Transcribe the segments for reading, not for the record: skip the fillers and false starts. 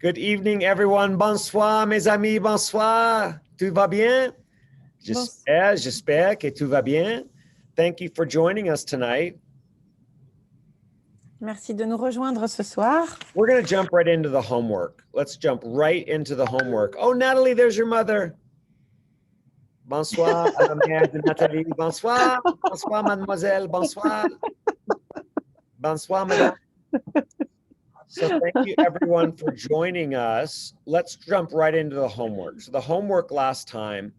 Good evening, everyone. Bonsoir, mes amis. Bonsoir. Tout va bien? J'espère que tout va bien. Thank you for joining us tonight. Merci de nous rejoindre ce soir. We're going to jump right into the homework. Let's jump right into the homework. Oh, Natalie, there's your mother. Bonsoir, à la mère de Nathalie. Bonsoir. Bonsoir, mademoiselle. Bonsoir. Bonsoir, madame. So thank you everyone for joining us. Let's jump right into the homework. So the homework last time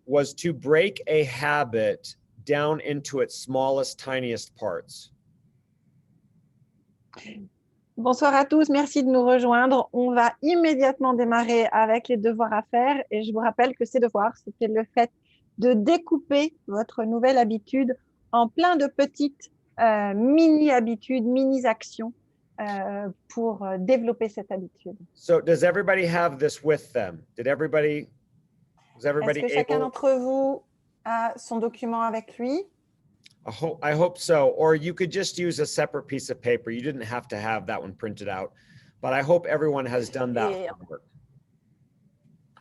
was to break a habit down into its smallest, tiniest parts. Bonsoir à tous, merci de nous rejoindre. On va immédiatement démarrer avec les devoirs à faire. Et je vous rappelle que ces devoirs, c'était le fait de découper votre nouvelle habitude en plein de petites mini-habitudes, mini-actions pour développer cette habitude. So does everybody have this with them? Est-ce que chacun d'entre vous a son document avec lui? I hope so. Or you could just use a separate piece of paper. You didn't have to have that one printed out. But I hope everyone has done that homework.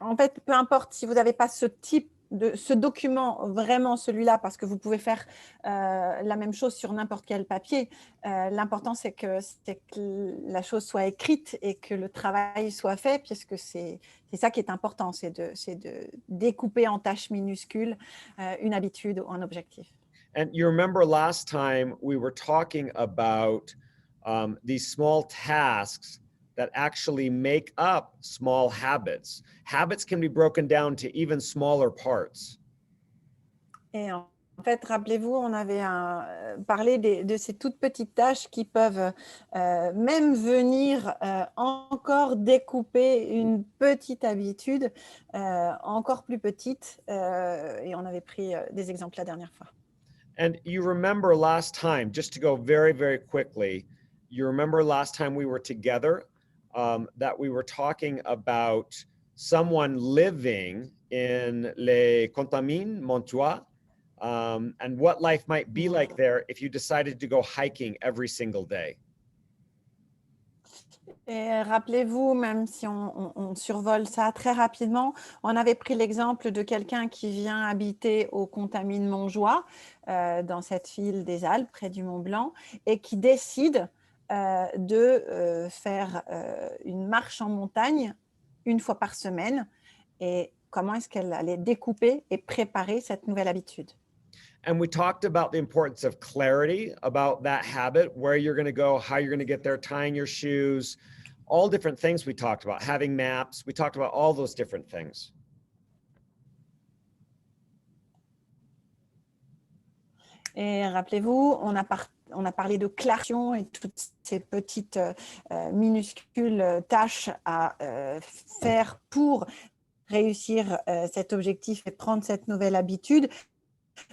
En fait, peu importe si vous n'avez pas ce document, vraiment celui-là, parce que vous pouvez faire la même chose sur n'importe quel papier. L'important, c'est que la chose soit écrite et que le travail soit fait, puisque c'est ça qui est important, c'est de découper en tâches minuscules une habitude ou un objectif. And you remember last time we were talking about these small tasks that actually make up small habits. Habits can be broken down to even smaller parts. Et en fait, rappelez-vous, on avait parlé de ces toutes petites tâches qui peuvent même venir encore découper une petite habitude encore plus petite. Et on avait pris des exemples la dernière fois. And you remember last time, just to go very, very quickly, you remember last time we were together that we were talking about someone living in Les Contamines, Montois, and what life might be like there if you decided to go hiking every single day. Et rappelez-vous, même si on survole ça très rapidement, on avait pris l'exemple de quelqu'un qui vient habiter aux Contamines Montjoie, dans cette ville des Alpes, près du Mont Blanc, et qui décide de faire une marche en montagne une fois par semaine. Et comment est-ce qu'elle allait découper et préparer cette nouvelle habitude? And we talked about the importance of clarity about that habit, where you're going to go, how you're going to get there, tying your shoes, all different things we talked about, having maps. We talked about all those different things. Et rappelez-vous, on a parlé de clarté et toutes ces petites minuscules tâches à faire pour réussir cet objectif et prendre cette nouvelle habitude,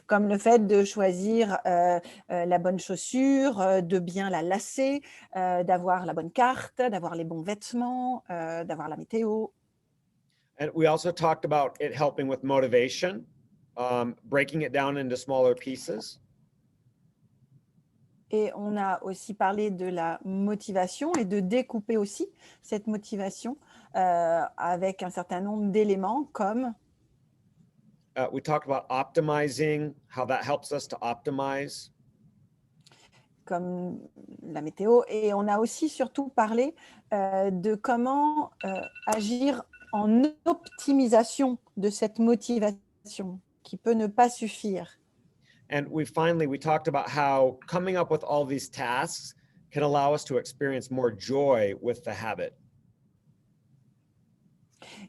comme le fait de choisir la bonne chaussure, de bien la lacer, d'avoir la bonne carte, d'avoir les bons vêtements, d'avoir la météo. And we also talked about it helping with motivation, breaking it down into smaller pieces. Et on a aussi parlé de la motivation et de découper aussi cette motivation avec un certain nombre d'éléments comme We talked about optimizing, how that helps us to optimize. Comme la météo. Et on a aussi surtout parlé de comment agir en optimisation de cette motivation qui peut ne pas suffire. And we talked about how coming up with all these tasks can allow us to experience more joy with the habit.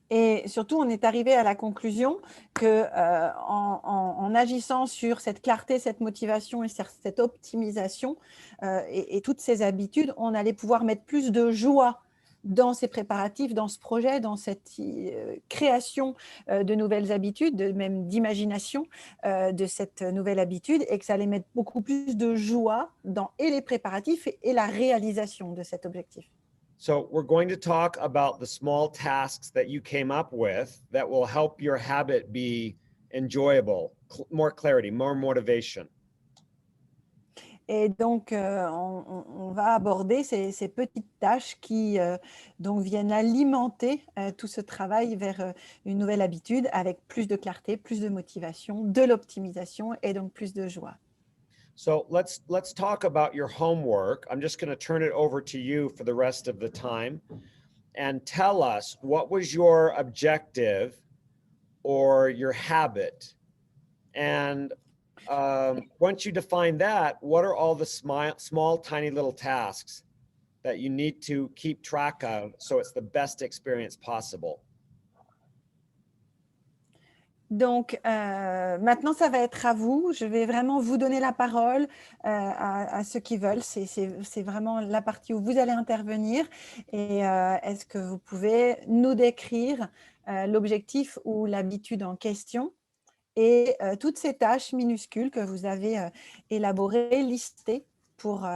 Et surtout, on est arrivé à la conclusion que en agissant sur cette clarté, cette motivation et cette optimisation et toutes ces habitudes, on allait pouvoir mettre plus de joie dans ces préparatifs, dans ce projet, dans cette création de nouvelles habitudes, même d'imagination de cette nouvelle habitude, et que ça allait mettre beaucoup plus de joie dans et les préparatifs et la réalisation de cet objectif. So we're going to talk about the small tasks that you came up with that will help your habit be enjoyable, more clarity, more motivation. Et donc, on va aborder ces petites tâches qui donc viennent alimenter tout ce travail vers une nouvelle habitude avec plus de clarté, plus de motivation, de l'optimisation et donc plus de joie. So let's talk about your homework. I'm just going to turn it over to you for the rest of the time and tell us what was your objective or your habit. And once you define that, what are all the small, tiny little tasks that you need to keep track of so it's the best experience possible? Donc, maintenant, ça va être à vous. Je vais vraiment vous donner la parole à ceux qui veulent. C'est vraiment la partie où vous allez intervenir. Et est-ce que vous pouvez nous décrire l'objectif ou l'habitude en question et toutes ces tâches minuscules que vous avez élaborées, listées pour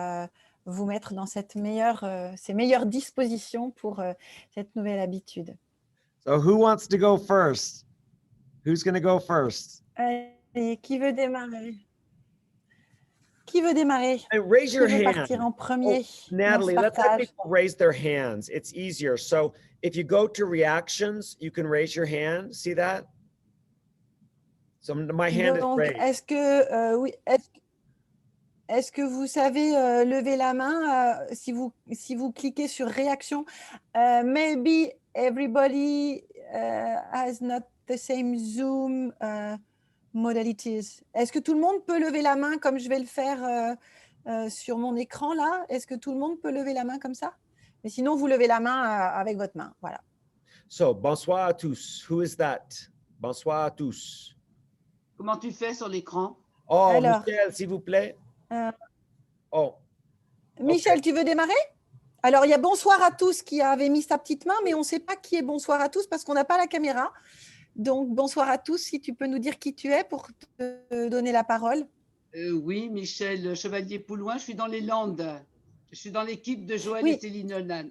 vous mettre dans ces meilleures dispositions pour cette nouvelle habitude. So who wants to go first? Who's going to go first? Et qui veut démarrer? Qui veut démarrer? And raise your Qui veut hand. partir en premier? Natalie, dans ce let's have partage? people raise their hands. It's easier. So if you go to reactions, you can raise your hand. See that? So my hand is Donc, raised. est-ce que, oui, est-ce que vous savez lever la main si vous cliquez sur réaction? Maybe everybody has not the same Zoom modalities. Est-ce que tout le monde peut lever la main comme je vais le faire sur mon écran là? Est-ce que tout le monde peut lever la main comme ça? Mais sinon, vous levez la main avec votre main. Voilà. So, bonsoir à tous. Who is that? Bonsoir à tous. Comment tu fais sur l'écran? Oh, Alors, Michel, s'il vous plaît. Oh, Michel, tu veux démarrer? Alors, il y a bonsoir à tous qui avait mis sa petite main, mais on ne sait pas qui est bonsoir à tous parce qu'on n'a pas la caméra. Donc, bonsoir à tous. Si tu peux nous dire qui tu es pour te donner la parole. Oui, Michel Chevalier Poulouin, je suis dans les Landes. Je suis dans l'équipe de Joël Oui. et Céline Lenal.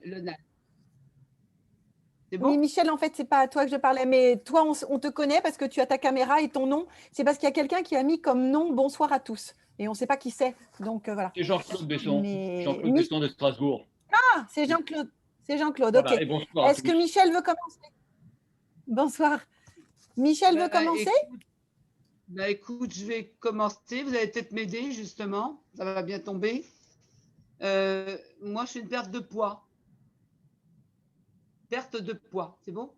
C'est Oui, bon? Michel, en fait, ce n'est pas à toi que je parlais, mais toi, on te connaît parce que tu as ta caméra et ton nom. C'est parce qu'il y a quelqu'un qui a mis comme nom bonsoir à tous. Et on ne sait pas qui c'est. Donc, voilà. C'est Jean-Claude Besson. Mais- Jean-Claude Besson de Strasbourg. Ah, c'est Jean-Claude. C'est Jean-Claude, Voilà, ok. et bonsoir à Est-ce que tous. Michel veut commencer? Bonsoir. Michel veut commencer? Écoute, je vais commencer. Vous allez peut-être m'aider, justement. Ça va bien tomber. Moi, je fais une perte de poids. Perte de poids, c'est bon?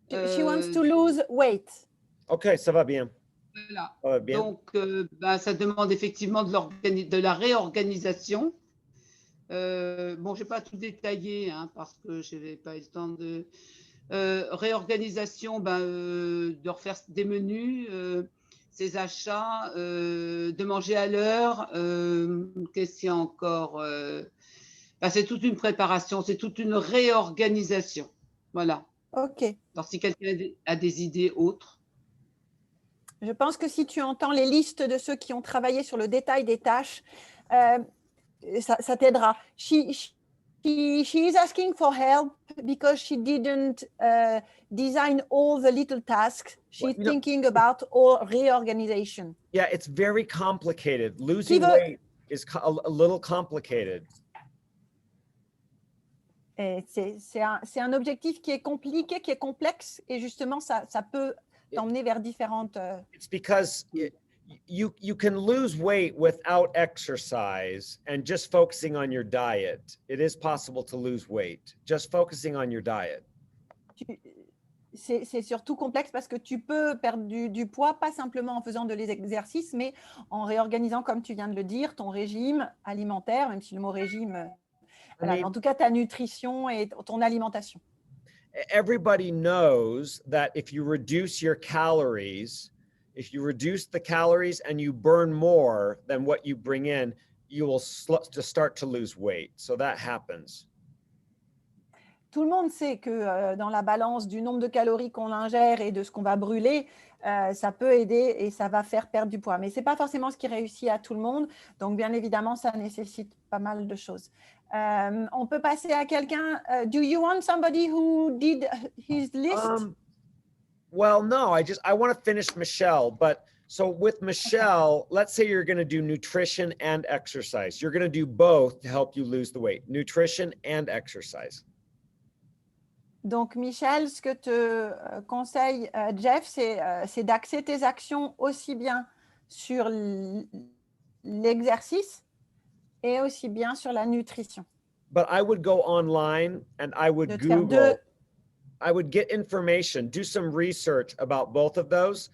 She wants to lose weight. OK, ça va bien. Voilà. Ça va bien. Donc, ça demande effectivement de la réorganisation. Bon, je n'ai pas tout détaillé parce que je n'avais pas eu le temps de… réorganisation, de refaire des menus, ses achats, de manger à l'heure. Qu'est-ce qu'il y a encore? C'est toute une préparation, c'est toute une réorganisation. Voilà. Ok. Alors, si quelqu'un a des idées autres. Je pense que si tu entends les listes de ceux qui ont travaillé sur le détail des tâches, ça t'aidera. She is asking for help because she didn't design all the little tasks. She's thinking about all reorganization. Yeah, it's very complicated. Losing weight is a little complicated. C'est un objectif qui est compliqué, qui est complexe, et justement, ça peut t'emmener vers différentes… It's because you can lose weight without exercise and just focusing on your diet. It is possible to lose weight, just focusing on your diet. C'est surtout complexe parce que tu peux perdre du poids, pas simplement en faisant de l'exercice, mais en réorganisant, comme tu viens de le dire, ton régime alimentaire, même si le mot régime… Voilà, en tout cas, ta nutrition et ton alimentation. Everybody knows that if you reduce your calories, if you reduce the calories and you burn more than what you bring in, you will start to lose weight. So that happens. Tout le monde sait que dans la balance du nombre de calories qu'on ingère et de ce qu'on va brûler, ça peut aider et ça va faire perdre du poids. Mais ce n'est pas forcément ce qui réussit à tout le monde. Donc, bien évidemment, ça nécessite pas mal de choses. On peut passer à quelqu'un. Do you want somebody who did his list? Well, no, I want to finish Michelle, but So with Michelle, let's say you're going to do nutrition and exercise. You're going to do both to help you lose the weight, nutrition and exercise. Donc, Michel, ce que te conseille Jeff, c'est d'axer tes actions aussi bien sur l'exercice et aussi bien sur la nutrition. But I would go online and I would De te faire Google, I would get information, do some research about both of those.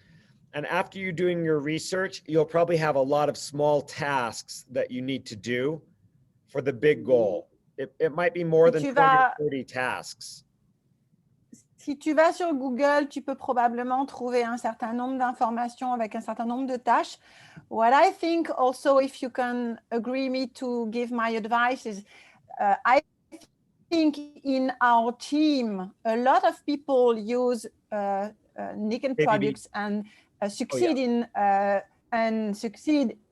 And after you're doing your research, you'll probably have a lot of small tasks that you need to do for the big goal. It might be more than 20 or 30 tasks. Si tu vas sur Google, tu peux probablement trouver un certain nombre d'informations avec un certain nombre de tâches. What I think also, if you can agree me to give my advice, is I think in our team, a lot of people use Nikken products and succeed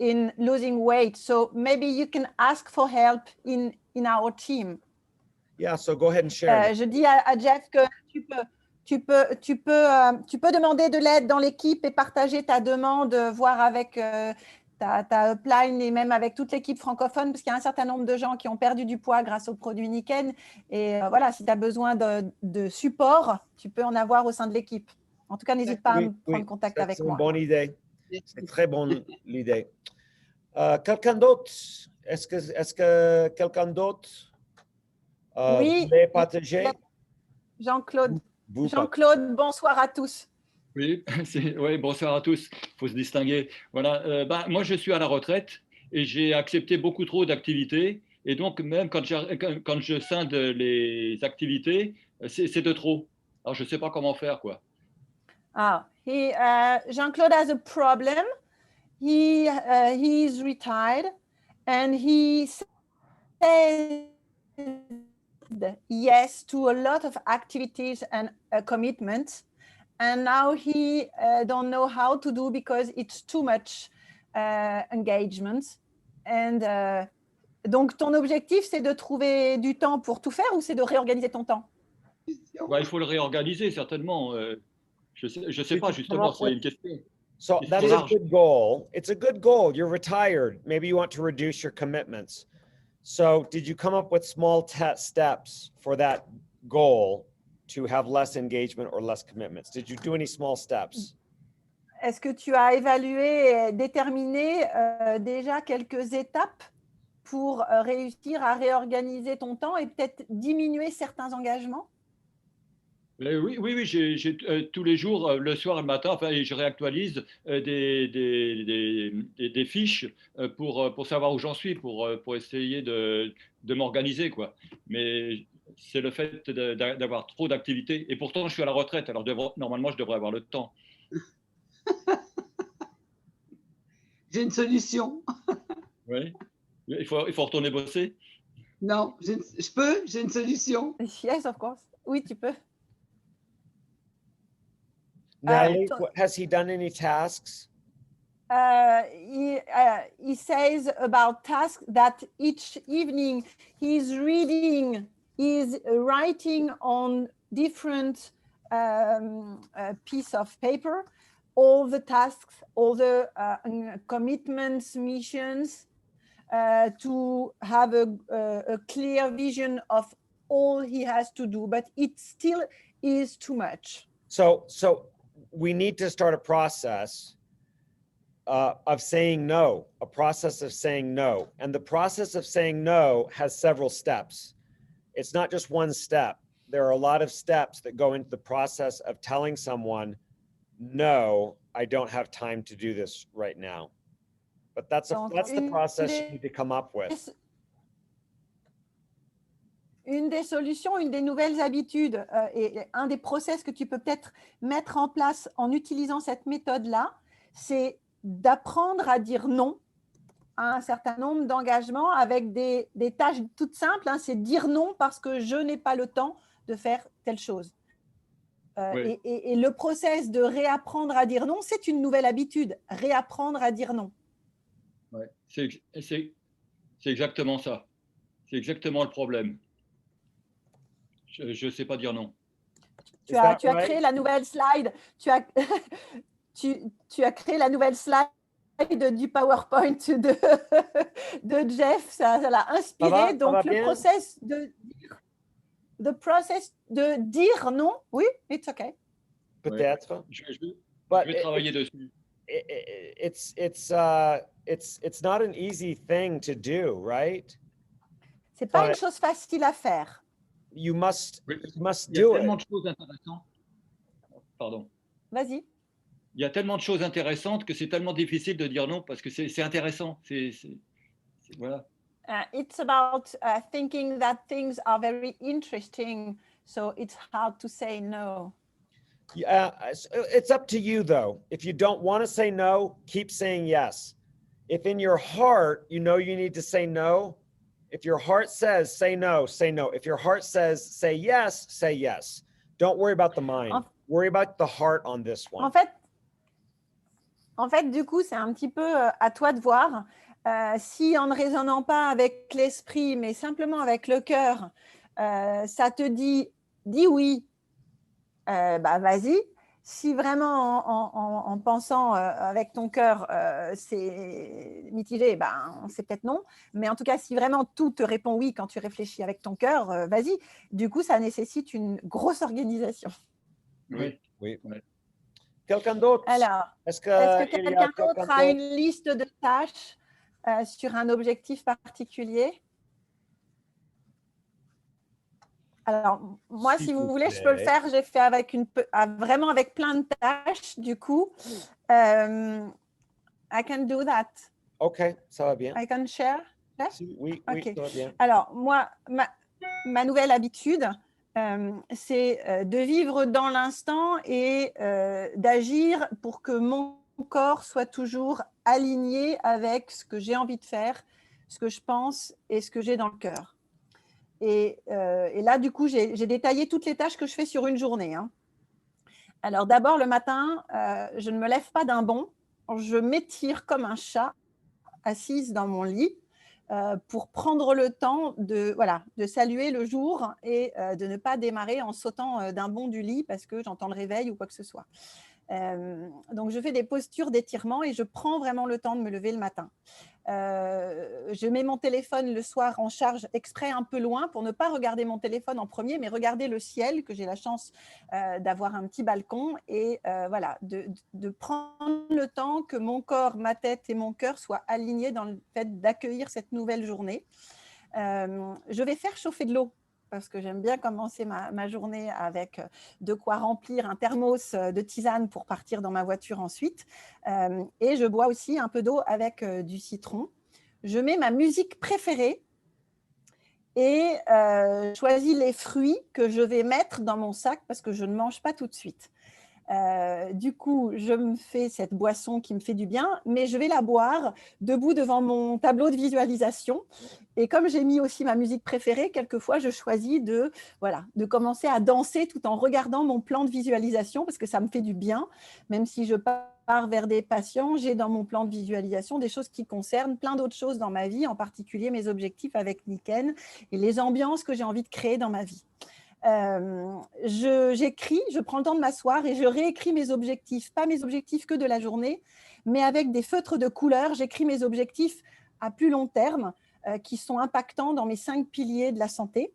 in losing weight. So maybe you can ask for help in our team. Yeah, so go ahead and share. Je dis à Jeff que tu peux demander de l'aide dans l'équipe et partager ta demande, voir avec ta upline et même avec toute l'équipe francophone, parce qu'il y a un certain nombre de gens qui ont perdu du poids grâce aux produits Nikken. Et voilà, si tu as besoin de support, tu peux en avoir au sein de l'équipe. En tout cas, n'hésite pas à prendre contact avec moi. C'est une bonne idée. C'est une très bonne idée. Quelqu'un d'autre? Est-ce que quelqu'un d'autre oui, voulait partager? Jean-Claude. Jean-Claude, bonsoir à tous. Oui, bonsoir à tous. Il faut se distinguer. Voilà, moi, je suis à la retraite et j'ai accepté beaucoup trop d'activités. Et donc, même quand je scinde les activités, c'est de trop. Alors, je ne sais pas comment faire, quoi. Jean-Claude has a problem. He's retired and he says yes to a lot of activities and commitments. And now he don't know how to do because it's too much engagement. And donc, ton objectif, c'est de trouver du temps pour tout faire ou c'est de réorganiser ton temps? Il faut le réorganiser, certainement. Je sais pas, justement, c'est une question. So that's a good goal. It's a good goal. You're retired. Maybe you want to reduce your commitments. So did you come up with small steps for that goal to have less engagement or less commitments? Did you do any small steps? Est-ce que tu as évalué et déterminé déjà quelques étapes pour réussir à réorganiser ton temps et peut-être diminuer certains engagements? Oui, j'ai tous les jours, le soir et le matin, je réactualise des fiches pour savoir où j'en suis, pour essayer de m'organiser, quoi. Mais c'est le fait d'avoir trop d'activités. Et pourtant, je suis à la retraite, alors normalement, je devrais avoir le temps. J'ai une solution. Oui. Il faut retourner bosser? Non, je peux, j'ai une solution. Yes, of course. Oui, tu peux. Natalie, has he done any tasks? He says about tasks that each evening he's reading, he's writing on different piece of paper, all the tasks, all the commitments, missions, to have a clear vision of all he has to do, but it still is too much. So we need to start a process of saying no, a process of saying no. And the process of saying no has several steps. It's not just one step. There are a lot of steps that go into the process of telling someone, no, I don't have time to do this right now. But that's the process you need to come up with. Une des solutions, une des nouvelles habitudes et un des process que tu peux peut-être mettre en place en utilisant cette méthode-là, c'est d'apprendre à dire non à un certain nombre d'engagements avec des tâches toutes simples. C'est dire non parce que je n'ai pas le temps de faire telle chose. Oui. Et le process de réapprendre à dire non, c'est une nouvelle habitude, réapprendre à dire non. Ouais. C'est exactement ça. C'est exactement le problème. Je ne sais pas dire non. Tu as créé la nouvelle slide. tu as créé la nouvelle slide du PowerPoint de Jeff, ça l'a inspiré. Ça va Donc, bien? the process de dire non, oui, it's okay. Peut-être. Je But vais travailler dessus. it's not an easy thing to do, right? C'est pas Ouais. une chose facile à faire. You must Oui. Il y a do tellement it. de choses intéressantes. Pardon. Vas-y. Il y a tellement de choses intéressantes que c'est tellement difficile de dire non parce que c'est intéressant. Voilà. It's about thinking that things are very interesting, so it's hard to say no. Yeah, it's up to you though. If you don't want to say no, keep saying yes. If in your heart you know you need to say no, if your heart says say no, say no. If your heart says say yes. Don't worry about the mind. Worry about the heart on this one. En fait, du coup, c'est un petit peu à toi de voir. Si en ne raisonnant pas avec l'esprit, mais simplement avec le cœur, ça te dit oui, bah vas-y. Si vraiment en pensant avec ton cœur, c'est mitigé, ben, c'est peut-être non. Mais en tout cas, si vraiment tout te répond oui quand tu réfléchis avec ton cœur, vas-y. Du coup, ça nécessite une grosse organisation. Oui. Oui. Quelqu'un d'autre? Alors, est-ce que quelqu'un d'autre a une liste de tâches sur un objectif particulier? Alors, moi, si vous voulez, je peux le faire. J'ai fait vraiment avec plein de tâches, du coup. I can do that. OK, ça va bien. I can share? Oui, okay. Ça va bien. Alors, moi, ma nouvelle habitude, c'est de vivre dans l'instant et d'agir pour que mon corps soit toujours aligné avec ce que j'ai envie de faire, ce que je pense et ce que j'ai dans le cœur. Et là, du coup, j'ai détaillé toutes les tâches que je fais sur une journée. Hein. Alors, d'abord, le matin, je ne me lève pas d'un bond. Je m'étire comme un chat assise dans mon lit pour prendre le temps de saluer le jour et de ne pas démarrer en sautant d'un bond du lit parce que j'entends le réveil ou quoi que ce soit. Donc, je fais des postures d'étirement et je prends vraiment le temps de me lever le matin. Je mets mon téléphone le soir en charge exprès un peu loin pour ne pas regarder mon téléphone en premier, mais regarder le ciel, que j'ai la chance d'avoir un petit balcon et de prendre le temps que mon corps, ma tête et mon cœur soient alignés dans le fait d'accueillir cette nouvelle journée. Je vais faire chauffer de l'eau parce que j'aime bien commencer ma journée avec de quoi remplir un thermos de tisane pour partir dans ma voiture ensuite. Et je bois aussi un peu d'eau avec du citron. Je mets ma musique préférée et choisis les fruits que je vais mettre dans mon sac parce que je ne mange pas tout de suite. Du coup, je me fais cette boisson qui me fait du bien, mais je vais la boire debout devant mon tableau de visualisation. Et comme j'ai mis aussi ma musique préférée, quelquefois, je choisis de commencer à danser tout en regardant mon plan de visualisation parce que ça me fait du bien. Même si je pars vers des patients, j'ai dans mon plan de visualisation des choses qui concernent plein d'autres choses dans ma vie, en particulier mes objectifs avec Niken et les ambiances que j'ai envie de créer dans ma vie. J'écris, je prends le temps de m'asseoir et je réécris mes objectifs, pas mes objectifs que de la journée, mais avec des feutres de couleur, j'écris mes objectifs à plus long terme qui sont impactants dans mes 5 piliers de la santé.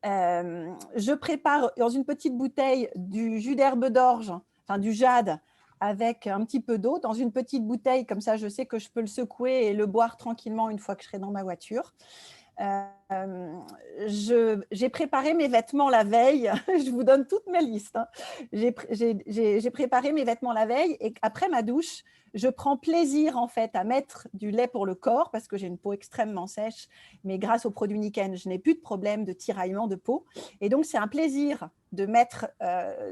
Je prépare dans une petite bouteille du jus d'herbe d'orge, enfin du jade, avec un petit peu d'eau, dans une petite bouteille, comme ça je sais que je peux le secouer et le boire tranquillement une fois que je serai dans ma voiture. J'ai préparé mes vêtements la veille. Je vous donne toutes mes listes. Hein. J'ai préparé mes vêtements la veille et après ma douche, je prends plaisir en fait à mettre du lait pour le corps parce que j'ai une peau extrêmement sèche, mais grâce au produit Niken, je n'ai plus de problème de tiraillement de peau. Et donc, c'est un plaisir de mettre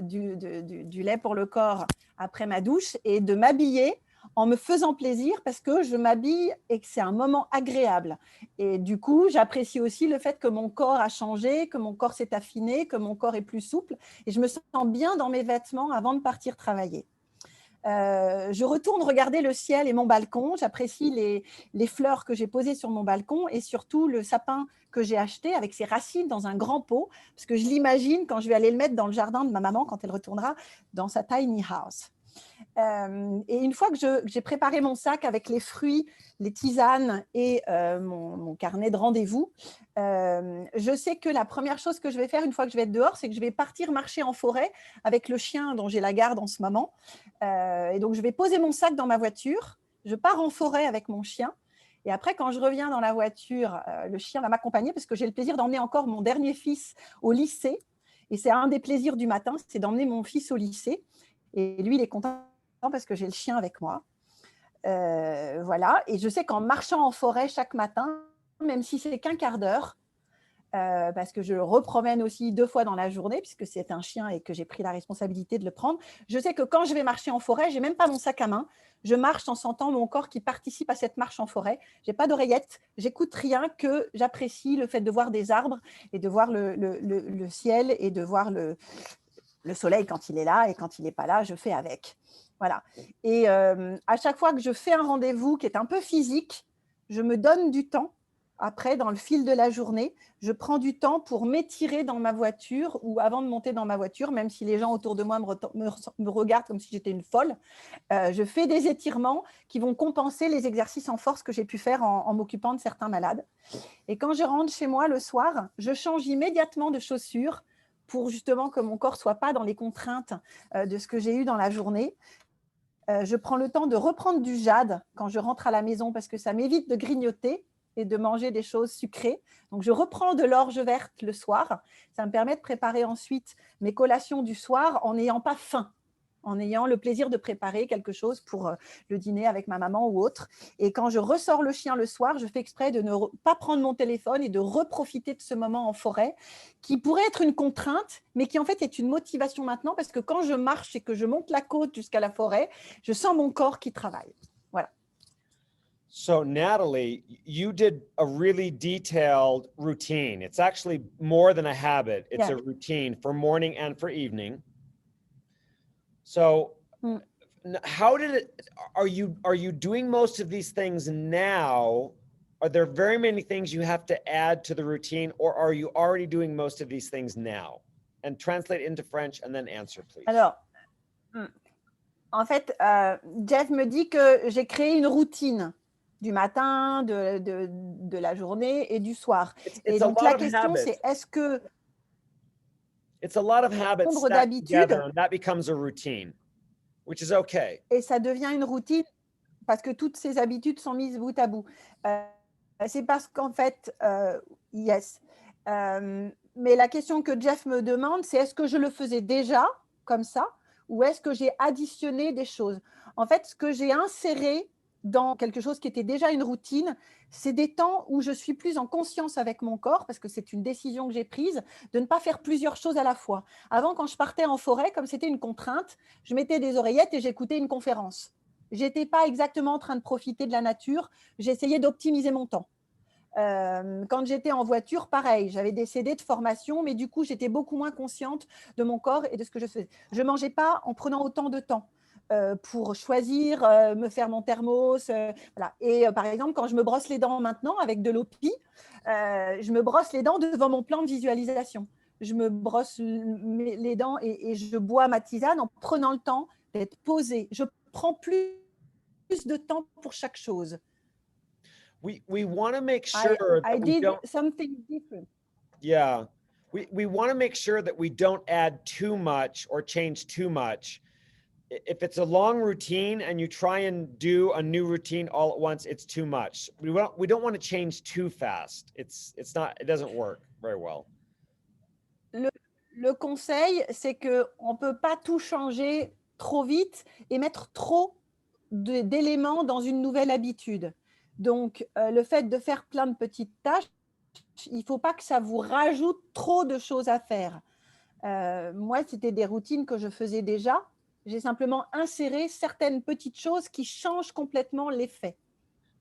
du lait pour le corps après ma douche et de m'habiller en me faisant plaisir parce que je m'habille et que c'est un moment agréable. Et du coup, j'apprécie aussi le fait que mon corps a changé, que mon corps s'est affiné, que mon corps est plus souple et je me sens bien dans mes vêtements avant de partir travailler. Je retourne regarder le ciel et mon balcon. J'apprécie les fleurs que j'ai posées sur mon balcon et surtout le sapin que j'ai acheté avec ses racines dans un grand pot parce que je l'imagine quand je vais aller le mettre dans le jardin de ma maman quand elle retournera dans sa tiny house. Et une fois que j'ai préparé mon sac avec les fruits, les tisanes et mon carnet de rendez-vous, je sais que la première chose que je vais faire une fois que je vais être dehors, c'est que je vais partir marcher en forêt avec le chien dont j'ai la garde en ce moment. Et donc, je vais poser mon sac dans ma voiture. Je pars en forêt avec mon chien. Et après, quand je reviens dans la voiture, le chien va m'accompagner parce que j'ai le plaisir d'emmener encore mon dernier fils au lycée. Et c'est un des plaisirs du matin, c'est d'emmener mon fils au lycée. Et lui, il est content parce que j'ai le chien avec moi. Voilà. Et je sais qu'en marchant en forêt chaque matin, même si c'est qu'un quart d'heure, parce que je le repromène aussi 2 fois dans la journée, puisque c'est un chien et que j'ai pris la responsabilité de le prendre. Je sais que quand je vais marcher en forêt, je n'ai même pas mon sac à main. Je marche en sentant mon corps qui participe à cette marche en forêt. Je n'ai pas d'oreillette, j'écoute rien, que j'apprécie le fait de voir des arbres et de voir le ciel et de voir le soleil quand il est là, et quand il n'est pas là, je fais avec. Voilà. Et à chaque fois que je fais un rendez-vous qui est un peu physique, je me donne du temps. Après, dans le fil de la journée, je prends du temps pour m'étirer dans ma voiture ou avant de monter dans ma voiture, même si les gens autour de moi me regardent comme si j'étais une folle. Je fais des étirements qui vont compenser les exercices en force que j'ai pu faire en m'occupant de certains malades. Et quand je rentre chez moi le soir, je change immédiatement de chaussures pour justement que mon corps ne soit pas dans les contraintes de ce que j'ai eu dans la journée. Je prends le temps de reprendre du jade quand je rentre à la maison parce que ça m'évite de grignoter et de manger des choses sucrées. Donc, je reprends de l'orge verte le soir. Ça me permet de préparer ensuite mes collations du soir en n'ayant pas faim, en ayant le plaisir de préparer quelque chose pour le dîner avec ma maman ou autre. Et quand je ressors le chien le soir, je fais exprès de ne pas prendre mon téléphone et de reprofiter de ce moment en forêt qui pourrait être une contrainte, mais qui en fait est une motivation maintenant parce que quand je marche et que je monte la côte jusqu'à la forêt, je sens mon corps qui travaille. Voilà. So Natalie, you did a really detailed routine. It's actually more than a habit. It's Yeah. a routine for morning and for evening. So how did it, are you doing most of these things now? Are there very many things you have to add to the routine, or are you already doing most of these things now? And translate into French and then answer, please. Alors, en fait, Jeff me dit que j'ai créé une routine du matin, de la journée et du soir. Et donc, la question, c'est est-ce que it's a lot of habits nombre stacked d'habitudes, together, and that becomes a routine, which is okay. et ça devient une routine parce que toutes ces habitudes sont mises bout à bout. C'est parce qu'en fait, yes. Mais la question que Jeff me demande, c'est est-ce que je le faisais déjà comme ça ou est-ce que j'ai additionné des choses? En fait, ce que j'ai inséré dans quelque chose qui était déjà une routine, c'est des temps où je suis plus en conscience avec mon corps, parce que c'est une décision que j'ai prise, de ne pas faire plusieurs choses à la fois. Avant, quand je partais en forêt, comme c'était une contrainte, je mettais des oreillettes et j'écoutais une conférence. Je n'étais pas exactement en train de profiter de la nature, j'essayais d'optimiser mon temps. Quand j'étais en voiture, pareil, j'avais des CD de formation, mais du coup, j'étais beaucoup moins consciente de mon corps et de ce que je faisais. Je ne mangeais pas en prenant autant de temps pour choisir, me faire mon thermos. Voilà. Et par exemple, quand je me brosse les dents maintenant avec de l'OPI, je me brosse les dents devant mon plan de visualisation. Je me brosse les dents et je bois ma tisane en prenant le temps d'être posée. Je prends plus de temps pour chaque chose. We want to make sure I that we did don't, something different. yeah, we want to make sure that we don't add too much or change too much. If it's a long routine and you try and do a new routine all at once, it's too much. We don't want to change too fast. It doesn't work very well. Le conseil, c'est qu'on ne peut pas tout changer trop vite et mettre trop d'éléments dans une nouvelle habitude. Donc, le fait de faire plein de petites tâches, il ne faut pas que ça vous rajoute trop de choses à faire. Moi, c'était des routines que je faisais déjà. J'ai simplement inséré certaines petites choses qui changent complètement l'effet.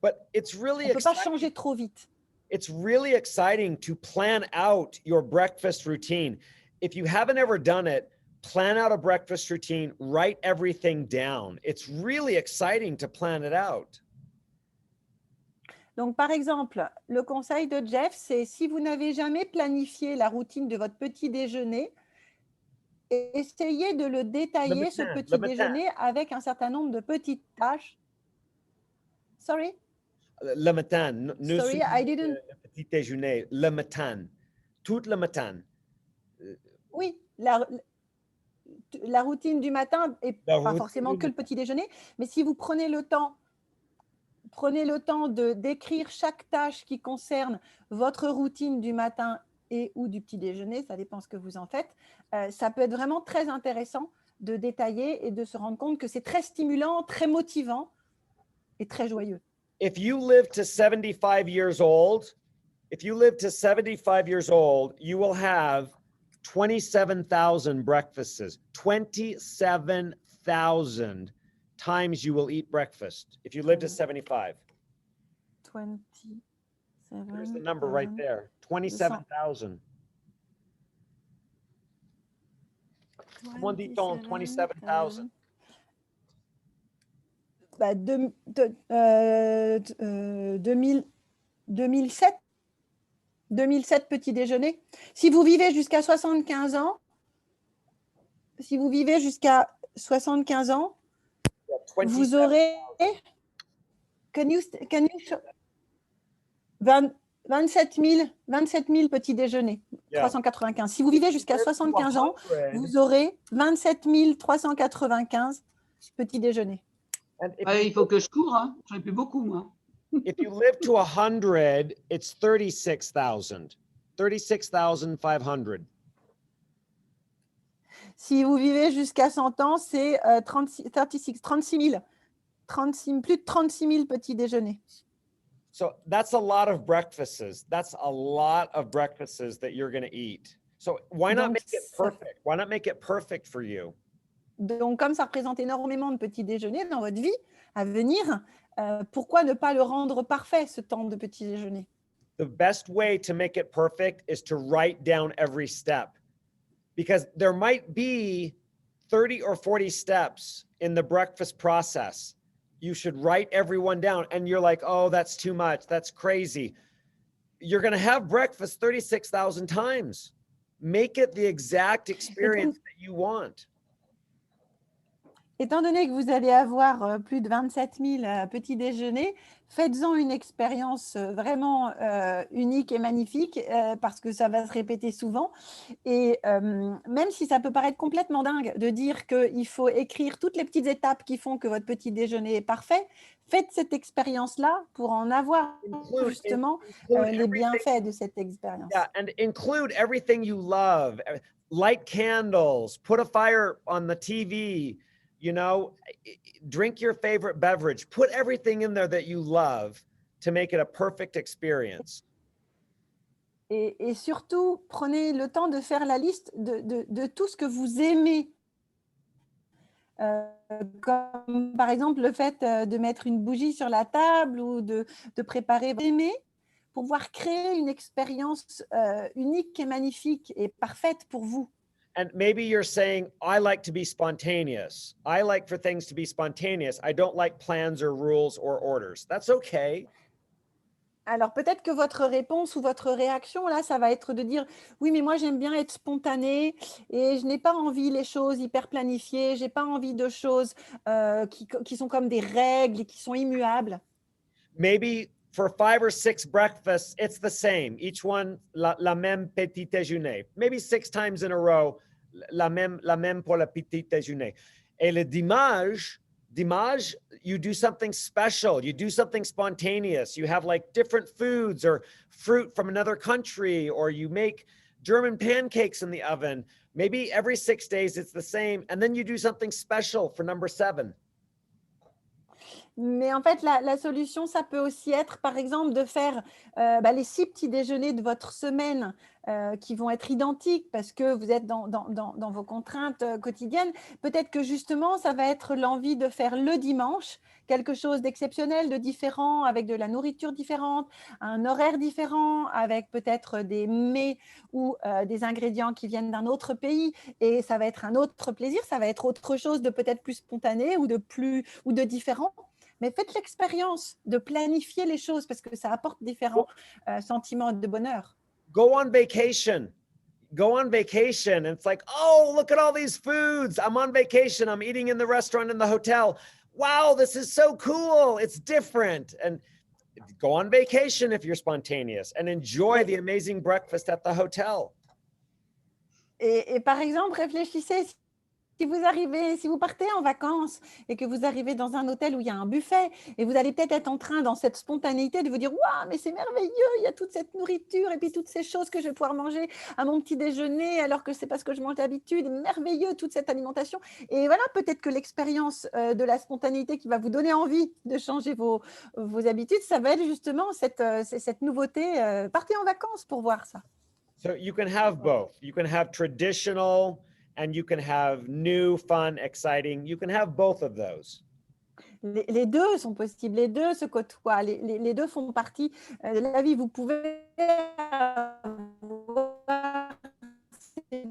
But it's really On ne peut pas exciting. changer trop vite. It's really exciting to plan out your breakfast routine. If you haven't ever done it, plan out a breakfast routine, write everything down. It's really exciting to plan it out. Donc, par exemple, le conseil de Jeff, c'est si vous n'avez jamais planifié la routine de votre petit déjeuner, essayez de le détailler, ce matin, petit le matin. déjeuner, avec un certain nombre de petites tâches. Sorry? Le matin, ne Sorry, I souligne didn't. le petit déjeuner, le matin, tout le matin. Oui, la routine du matin et La pas routine forcément du que le matin. petit déjeuner, mais si vous prenez le temps de d'écrire chaque tâche qui concerne votre routine du matin et ou du petit déjeuner, ça dépend ce que vous en faites, ça peut être vraiment très intéressant de détailler et de se rendre compte que c'est très stimulant, très motivant et très joyeux. If you live to 75 years old, you will have 27,000 breakfasts. 27,000 times you will eat breakfast if you live to 75. 27. There's the number right there. 27,000. Comment dit-on 27,000? Bah, 2007 petit déjeuner. Si vous vivez jusqu'à 75 ans, vous aurez 27 000 petits déjeuners. Yeah. 395. Si vous vivez jusqu'à 75 ans, vous aurez 27 395 petits déjeuners. Il faut que je cours, hein. J'en ai plus beaucoup, moi. If you live to 100, it's 36,000. 36,500. Si vous vivez jusqu'à 100 ans, c'est 36 000. Plus de 36 000 petits déjeuners. So that's a lot of breakfasts. That's a lot of breakfasts that you're going to eat. So why not make it perfect? Why not make it perfect for you? Donc, comme ça représente énormément de petits déjeuners dans votre vie à venir, pourquoi ne pas le rendre parfait, ce temps de petit déjeuner? The best way to make it perfect is to write down every step, because there might be 30 or 40 steps in the breakfast process. You should write everyone down, and you're like, oh, that's too much. That's crazy. You're going to have breakfast 36,000 times. Make it the exact experience that you want. Étant donné que vous allez avoir plus de 27 000 petits déjeuners, faites-en une expérience vraiment unique et magnifique parce que ça va se répéter souvent. Et même si ça peut paraître complètement dingue de dire qu'il faut écrire toutes les petites étapes qui font que votre petit déjeuner est parfait, faites cette expérience-là pour en avoir justement les bienfaits de cette expérience. Yeah, and include everything you love. Light candles, put a fire on the TV, you know, drink your favorite beverage, put everything in there that you love to make it a perfect experience. Et surtout, prenez le temps de faire la liste de tout ce que vous aimez. Comme par exemple le fait de mettre une bougie sur la table ou de préparer votre aimé pour pouvoir créer une expérience unique et magnifique et parfaite pour vous. And maybe you're saying, I like to be spontaneous. I like for things to be spontaneous. I don't like plans or rules or orders. That's okay. Alors peut-être que votre réponse ou votre réaction, là, ça va être de dire « Oui, mais moi, j'aime bien être spontanée et je n'ai pas envie les choses hyper planifiées, je n'ai pas envie de choses qui sont comme des règles et qui sont immuables. » Maybe for 5 or 6 breakfasts, it's the same. Each one, la même petit déjeuner. Maybe 6 times in a row, la même pour le petit déjeuner. Et le dimanche, you do something special. You do something spontaneous. You have like different foods or fruit from another country, or you make German pancakes in the oven. Maybe every 6 days it's the same. And then you do something special for number 7. Mais en fait, la solution, ça peut aussi être, par exemple, de faire les 6 petits déjeuners de votre semaine qui vont être identiques parce que vous êtes dans vos contraintes quotidiennes. Peut-être que justement, ça va être l'envie de faire le dimanche quelque chose d'exceptionnel, de différent, avec de la nourriture différente, un horaire différent, avec peut-être des mets ou des ingrédients qui viennent d'un autre pays. Et ça va être un autre plaisir, ça va être autre chose de peut-être plus spontané ou de différent. Mais faites l'expérience de planifier les choses parce que ça apporte différents sentiments de bonheur. Go on vacation. go on vacation and it's like, oh, look at all these foods. I'm on vacation. I'm eating in the restaurant in the hotel. Wow, this is so cool. It's different. And go on vacation if you're spontaneous and enjoy the amazing breakfast at the hotel. Et par exemple, réfléchissez, si vous arrivez, si vous partez en vacances et que vous arrivez dans un hôtel où il y a un buffet et vous allez peut-être être en train, dans cette spontanéité, de vous dire « Waouh, mais c'est merveilleux, il y a toute cette nourriture et puis toutes ces choses que je vais pouvoir manger à mon petit déjeuner alors que c'est pas ce que je mange d'habitude, merveilleux toute cette alimentation. » Et voilà, peut-être que l'expérience de la spontanéité qui va vous donner envie de changer vos habitudes, ça va être justement cette nouveauté. Partez en vacances pour voir ça. So you can have both. You can have traditional and you can have new, fun, exciting. You can have both of those. Les deux sont possibles, les deux se côtoient, les deux font partie de la vie. Vous pouvez avoir ces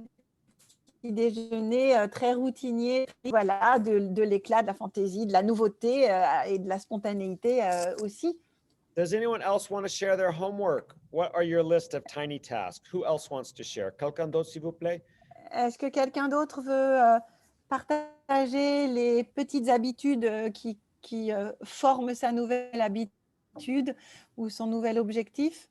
petits déjeuners très routiniers, voilà, de l'éclat, de la fantaisie, de la nouveauté et de la spontanéité aussi. Does anyone else want to share their homework? What are your list of tiny tasks? Who else wants to share? Quelqu'un d'autre, s'il vous plaît? Est-ce que quelqu'un d'autre veut partager les petites habitudes qui forment sa nouvelle habitude ou son nouvel objectif?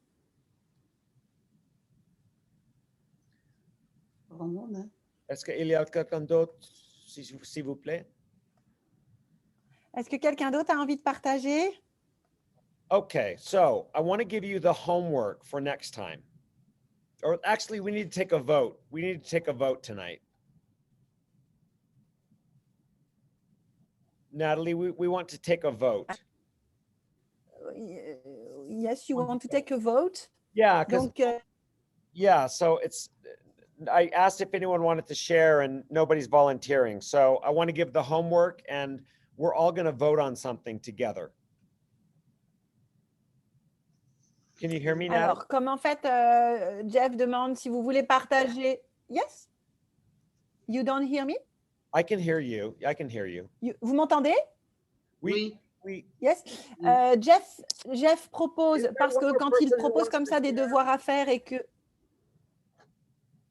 Est-ce qu'il y a quelqu'un d'autre, s'il vous plaît? Est-ce que quelqu'un d'autre a envie de partager? Okay, so I want to give you the homework for next time. Or actually, we need to take a vote. We need to take a vote tonight. Natalie, we want to take a vote. Yes, you want to take a vote? Yeah, because Donc, yeah, so I asked if anyone wanted to share and nobody's volunteering. So I want to give the homework and we're all going to vote on something together. Can you hear me now? alors, comme en fait, Jeff demande si vous voulez partager. Yes? You don't hear me? I can hear you. I can hear you. Vous m'entendez? Oui. Yes. Jeff propose, parce que quand il propose comme ça des devoirs à faire et que...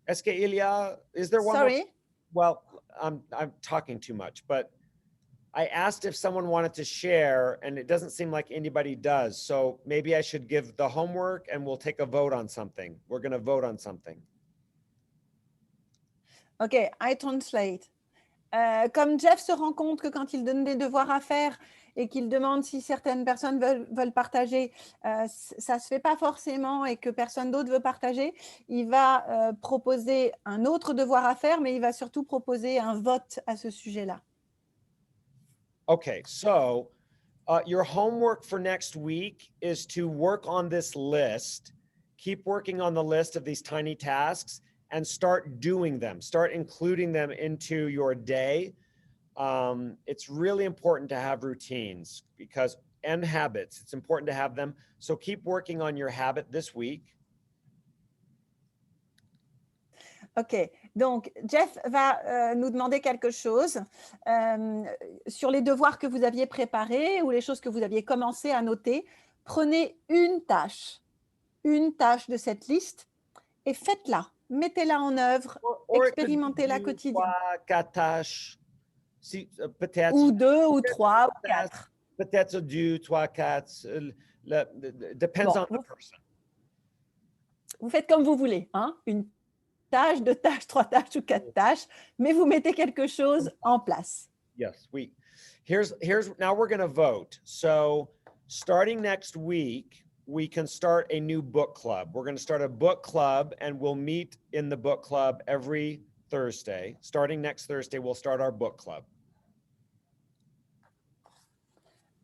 Est-ce qu'il y a, is there one? Sorry? Well, I'm talking too much, but I asked if someone wanted to share and it doesn't seem like anybody does. So maybe I should give the homework and we'll take a vote on something. We're going to vote on something. OK, I translate. Comme Jeff se rend compte que quand il donne des devoirs à faire et qu'il demande si certaines personnes veulent partager, ça ne se fait pas forcément et que personne d'autre veut partager, il va proposer un autre devoir à faire, mais il va surtout proposer un vote à ce sujet-là. Okay, so your homework for next week is to work on this list, keep working on the list of these tiny tasks and start doing them, start including them into your day. It's really important to have routines and habits. It's important to have them. So keep working on your habit this week. OK, donc Jeff va nous demander quelque chose sur les devoirs que vous aviez préparés ou les choses que vous aviez commencé à noter. Prenez une tâche de cette liste et faites-la. Mettez-la en œuvre, expérimentez-la quotidiennement. 3, 4 tâches, peut-être. Ou 2 ou 3 ou 4. Peut-être 2, 3, 4. Depends on the person. Vous faites comme vous voulez, hein? Une tâche, 2 tâches, 3 tâches ou 4 tâches, mais vous mettez quelque chose en place. Yes, now we're going to vote. So starting next week, we can start a new book club. We're going to start a book club and we'll meet in the book club every Thursday. Starting next Thursday, we'll start our book club.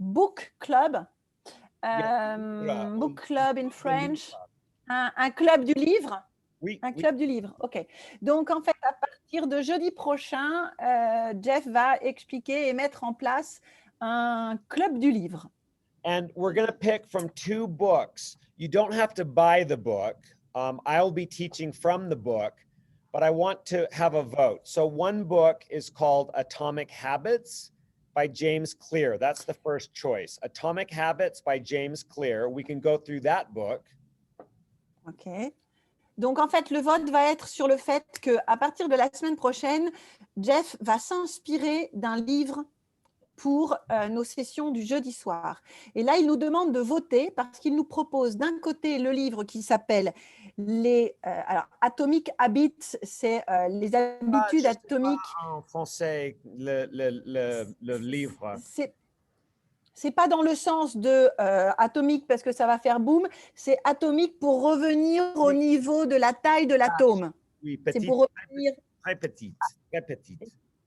Book club. Yeah. Book club in French. Un club du livre. Oui. Club du livre, OK. Donc, en fait, à partir de jeudi prochain, Jeff va expliquer et mettre en place un club du livre. And we're going to pick from 2 books. You don't have to buy the book. I'll be teaching from the book, but I want to have a vote. So one book is called Atomic Habits by James Clear. That's the first choice. Atomic Habits by James Clear. We can go through that book. OK. Donc, en fait, le vote va être sur le fait qu'à partir de la semaine prochaine, Jeff va s'inspirer d'un livre pour nos sessions du jeudi soir. Et là, il nous demande de voter parce qu'il nous propose d'un côté le livre qui s'appelle alors, Atomic Habits, c'est les habitudes Je sais pas atomiques. en français, le livre. C'est pas dans le sens de atomique parce que ça va faire boum, c'est atomique pour revenir au Oui. niveau de la taille de l'atome. Oui, C'est petite, pour revenir, très petite, très petite.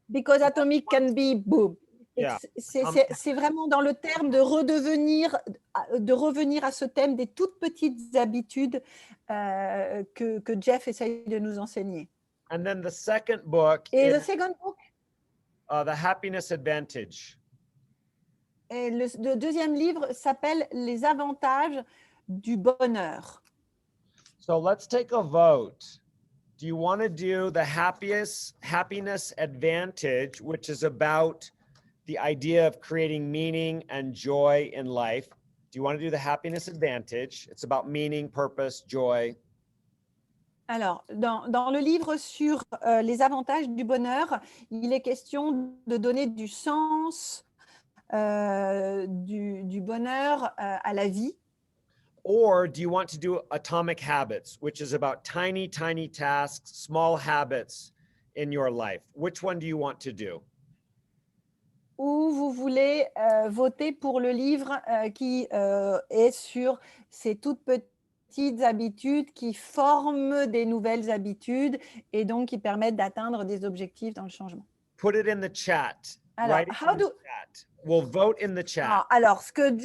because atomic can be boom. Yeah. C'est vraiment dans le terme de revenir à ce thème des toutes petites habitudes que Jeff essaye de nous enseigner. And then the second book Et le is second book, The Happiness Advantage. et le deuxième livre s'appelle Les avantages du bonheur. So let's take a vote. Do you want to do the happiness advantage, which is about the idea of creating meaning and joy in life? Do you want to do the happiness advantage? It's about meaning, purpose, joy. Alors, dans le livre sur les avantages du bonheur, il est question de donner du sens, du bonheur à la vie. Or do you want to do atomic habits, which is about tiny, tiny tasks, small habits in your life? Which one do you want to do? Ou vous voulez voter pour le livre qui est sur ces toutes petites habitudes qui forment des nouvelles habitudes et donc qui permettent d'atteindre des objectifs dans le changement. Put it in the chat. Alors, Write it in the chat. We'll vote in the chat. Alors, ce que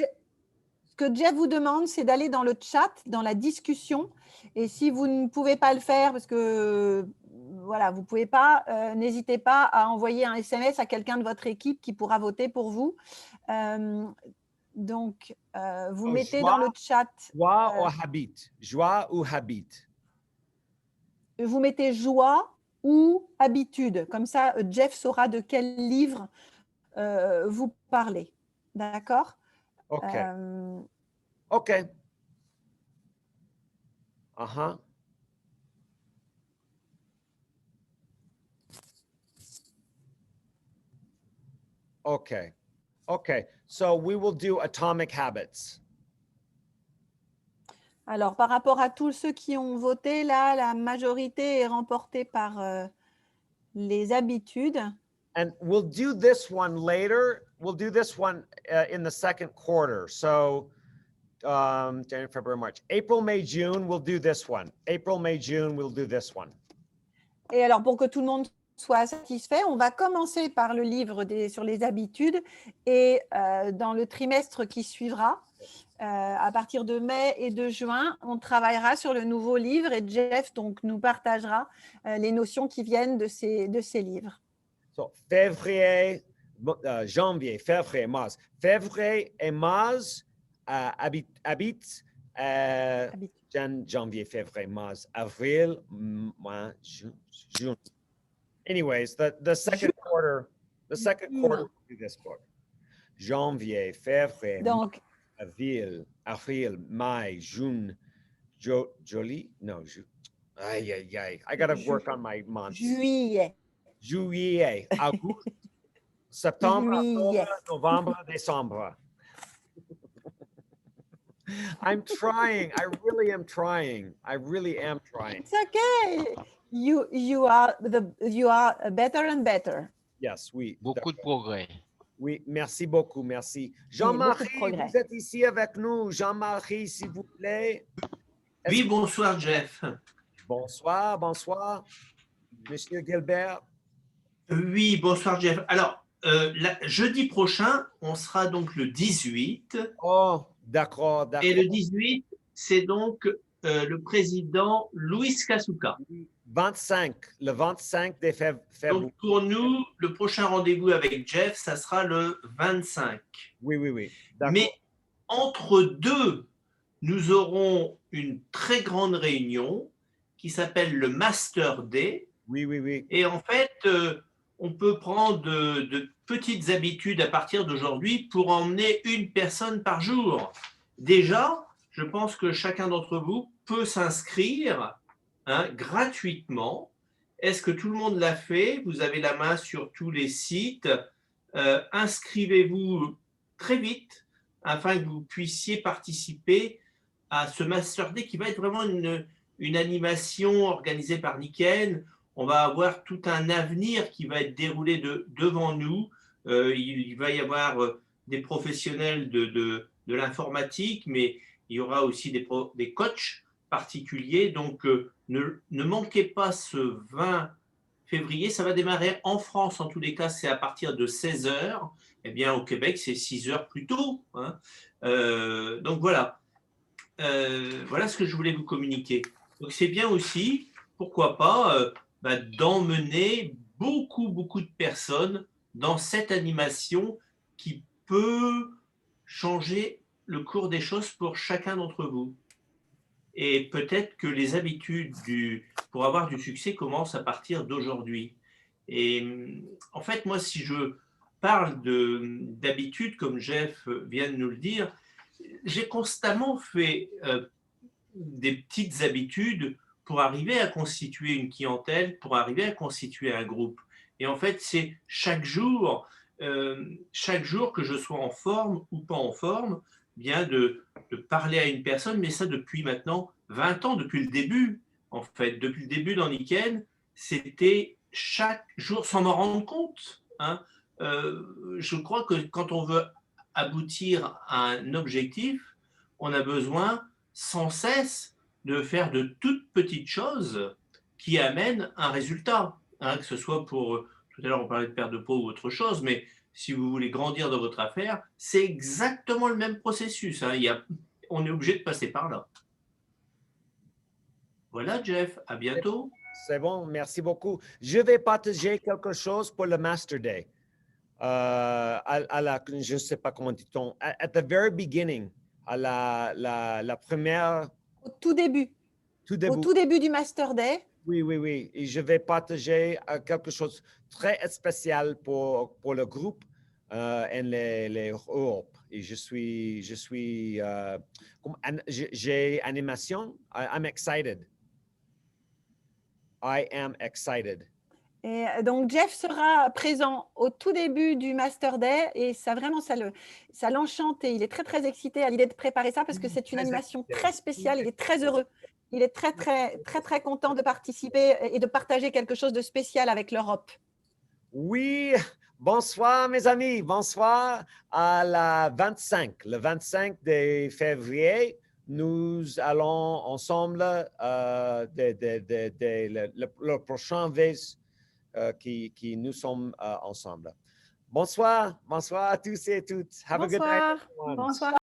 Jeff vous demande, c'est d'aller dans le chat, dans la discussion. Et si vous ne pouvez pas le faire parce que voilà, vous ne pouvez pas, n'hésitez pas à envoyer un SMS à quelqu'un de votre équipe qui pourra voter pour vous. Donc, vous mettez dans le chat. Joie ou habit? Joie ou habit? Vous mettez joie ou habitude. Comme ça, Jeff saura de quel livre vous parlez. D'accord? OK. OK. Uh-huh. Okay. Okay. So we will do atomic habits. Alors, par rapport à tous ceux qui ont voté, là, la majorité est remportée par les habitudes. And we'll do this one later. We'll do this one in the second quarter. So January, February, March, April, May, June, we'll do this one. April, May, June, we'll do this one. Et alors, pour que tout le monde soit satisfait, on va commencer par le livre sur les habitudes et dans le trimestre qui suivra, à partir de mai et de juin, on travaillera sur le nouveau livre et Jeff donc, nous partagera les notions qui viennent de ces livres. So février, janvier, février, mars. Février et mars, habits, janvier, février, mars, avril, mai, juin. Anyways, the second quarter, will do this book. Janvier, février, donc, avril, mai, juin, juillet. I got to work on my months. Juillet, août, septembre, octobre, novembre, décembre. I'm trying. I really am trying. It's okay. You are better and better. Yes, oui. Beaucoup de progrès. Oui, merci beaucoup, merci. Jean-Marie, vous êtes ici avec nous. Jean-Marie, s'il vous plaît. Oui, bonsoir, Jeff. Bonsoir, bonsoir. Monsieur Gilbert. Oui, bonsoir, Jeff. Alors, jeudi prochain, on sera donc le 18. Oh, d'accord, d'accord. Et le 18, c'est donc le président Luis Casuca. Le 25 de février. Donc, pour nous, le prochain rendez-vous avec Jeff, ça sera le 25. Oui. Mais entre deux, nous aurons une très grande réunion qui s'appelle le Master Day. Oui. Et en fait, on peut prendre de petites habitudes à partir d'aujourd'hui pour emmener une personne par jour. Déjà, je pense que chacun d'entre vous peut s'inscrire gratuitement. Est-ce que tout le monde l'a fait? Vous avez la main sur tous les sites. Inscrivez-vous très vite afin que vous puissiez participer à ce Master Day qui va être vraiment une animation organisée par Niken. On va avoir tout un avenir qui va être déroulé devant nous. Il va y avoir des professionnels de l'informatique, mais il y aura aussi des coachs particuliers. Donc, ne manquez pas ce 20 février. Ça va démarrer en France, en tous les cas, c'est à partir de 16 h. Eh bien, au Québec, c'est 6 h plus tôt. Donc, voilà. Voilà ce que je voulais vous communiquer. Donc, c'est bien aussi, pourquoi pas, d'emmener beaucoup de personnes dans cette animation qui peut changer le cours des choses pour chacun d'entre vous. Et peut-être que les habitudes pour avoir du succès commencent à partir d'aujourd'hui. Et en fait, moi, si je parle d'habitudes, comme Jeff vient de nous le dire, j'ai constamment fait des petites habitudes pour arriver à constituer une clientèle, pour arriver à constituer un groupe. Et en fait, c'est chaque jour que je sois en forme ou pas en forme, bien de parler à une personne, mais ça depuis maintenant 20 ans, depuis le début. En fait, depuis le début dans Niken, c'était chaque jour sans m'en rendre compte. Je crois que quand on veut aboutir à un objectif, on a besoin sans cesse de faire de toutes petites choses qui amènent un résultat. Que ce soit pour, tout à l'heure on parlait de perte de poids ou autre chose, mais si vous voulez grandir dans votre affaire, c'est exactement le même processus. On est obligé de passer par là. Voilà, Jeff, à bientôt. C'est bon, merci beaucoup. Je vais partager quelque chose pour le Master Day. Je ne sais pas comment dit-on, at the very beginning, à la première. Au tout début. Au tout début du Master Day. Oui. Et je vais partager quelque chose très spécial pour le groupe et l'Europe. Et j'ai animation. I'm excited. I am excited. Et donc, Jeff sera présent au tout début du Master Day et ça l'enchante et il est très excité à l'idée de préparer ça parce que c'est une animation très spéciale. Il est très heureux. Il est très content de participer et de partager quelque chose de spécial avec l'Europe. Oui, bonsoir mes amis, bonsoir à le 25 de février. Nous allons ensemble le prochain vase qui nous sommes ensemble. Bonsoir à tous et toutes. Have a good night. Bonsoir.